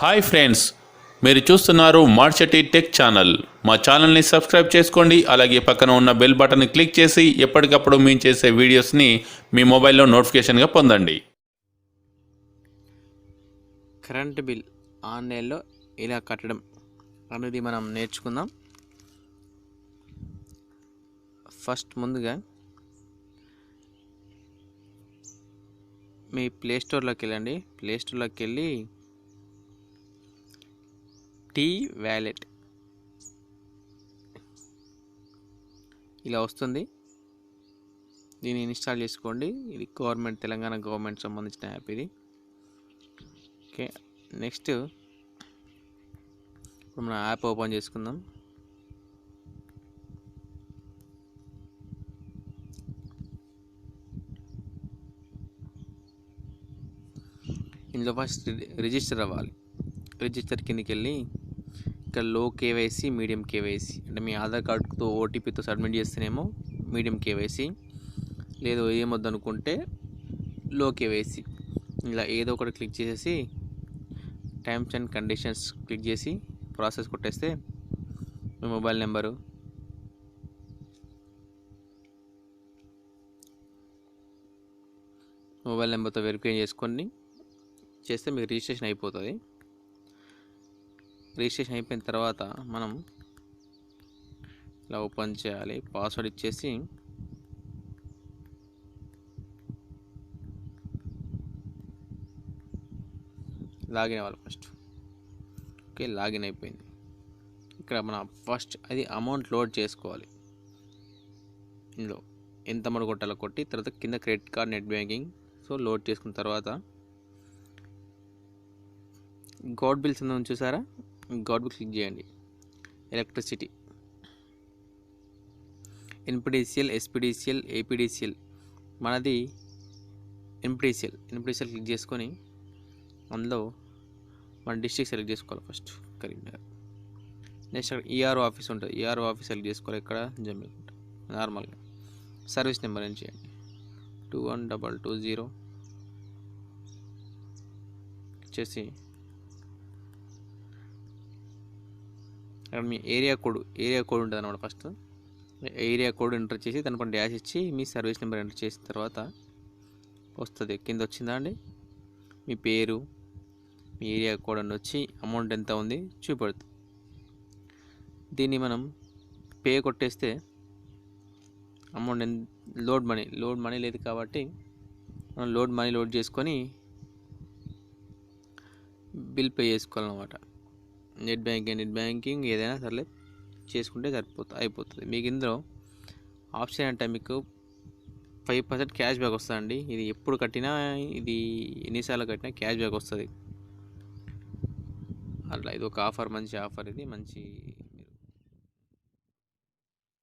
Hi friends, మీరు చూస్తున్నారు Marchetti tech channel. మా ఛానల్ని సబ్స్క్రైబ్ చేసుకోండి. అలాగే పక్కన ఉన్న బెల్ బటన్ని క్లిక్ చేసి ఎప్పటికప్పుడు మేము చేసే వీడియోస్ని మీ మొబైల్లో నోటిఫికేషన్గా పొందండి. కరెంట్ బిల్ ఆన్లైన్లో ఎలా కట్టడం అనేది మనం నేర్చుకుందాం. ఫస్ట్ ముందుగా మీ ప్లేస్టోర్లోకి వెళ్ళండి. ప్లేస్టోర్లోకి వెళ్ళి టీ వ్యాలెట్ ఇలా వస్తుంది, దీన్ని ఇన్స్టాల్ చేసుకోండి. ఇది తెలంగాణ గవర్నమెంట్ సంబంధించిన యాప్ ఇది. ఓకే, నెక్స్ట్ ఇప్పుడు మన యాప్ ఓపెన్ చేసుకుందాం. ఇందులో ఫస్ట్ రిజిస్టర్ అవ్వాలి. రిజిస్టర్ కిందకి వెళ్ళి ఇక్కడ లో కేవైసీ, మీడియం కేవైసీ, అంటే మీ ఆధార్ కార్డుతో ఓటీపీతో సబ్మిట్ చేస్తేనేమో మీడియం కేవైసీ, లేదు ఏమొద్దు అనుకుంటే లో కేవైసీ. ఇలా ఏదో ఒకటి క్లిక్ చేసేసి టర్మ్స్ అండ్ కండిషన్స్ క్లిక్ చేసి ప్రాసెస్ కొట్టేస్తే మీ మొబైల్ నెంబర్తో వెరిఫై చేసుకొని చేస్తే మీకు రిజిస్ట్రేషన్ అయిపోతుంది. రిజిస్ట్రేషన్ అయిపోయిన తర్వాత మనం ఇలా ఓపెన్ చేయాలి. పాస్వర్డ్ ఇచ్చేసి లాగిన్ అవ్వాలి ఫస్ట్. ఓకే, లాగిన్ అయిపోయింది. ఇక్కడ మన ఫస్ట్ అది అమౌంట్ లోడ్ చేసుకోవాలి. ఇందులో ఎంత అమౌంట్ కొట్టాలో కొట్టి తర్వాత కింద credit card, net banking load చేసుకున్న తర్వాత గాడ్ బిల్స్ ఉందని చూసారా, గాడ్ బిల్ క్లిక్ చేయండి. ఎలక్ట్రిసిటీ, ఎన్పిడిసిఎల్, ఎస్పిడిసిఎల్, ఏపీడిసిఎల్, మనది ఎన్పిడిసిఎల్ క్లిక్ చేసుకొని అందులో మన డిస్ట్రిక్ట్ సెలెక్ట్ చేసుకోవాలి. ఫస్ట్ కరీంనగర్. నెక్స్ట్ అక్కడ ఈఆర్ఓ ఆఫీస్ ఉంటుంది, ఈఆర్ఓ ఆఫీస్ సెలెక్ట్ చేసుకోవాలి. ఇక్కడ జమ్మికుంట నార్మల్గా. సర్వీస్ నెంబర్ ఏం చేయండి 21220 చేసి అక్కడ మీ ఏరియా కోడ్ ఉంటుంది అన్నమాట. ఫస్ట్ ఏరియా కోడ్ ఎంటర్ చేసి దానిపైన డ్యాష్ ఇచ్చి మీ సర్వీస్ నెంబర్ ఎంటర్ చేసిన తర్వాత వస్తుంది. కింద వచ్చిందా అండి మీ పేరు, మీ ఏరియా కోడ్ అని వచ్చి అమౌంట్ ఎంత ఉంది చూపెడుతుంది. దీన్ని మనం పే కొట్టేస్తే అమౌంట్ లోడ్ మనీ లేదు కాబట్టి మనం లోడ్ చేసుకొని బిల్ పే చేసుకోవాలన్నమాట. నెట్ బ్యాంకింగ్ ఏదైనా సర్లే చేసుకుంటే అయిపోతుంది. మీకు ఇందులో ఆప్షన్ అంటే మీకు 5% క్యాష్ బ్యాక్ వస్తుందండి. ఇది ఎప్పుడు కట్టినా, ఇది ఎన్నిసార్లు కట్టినా క్యాష్ బ్యాక్ వస్తుంది. అట్లా ఇది ఒక ఆఫర్, మంచి ఆఫర్, ఇది మంచి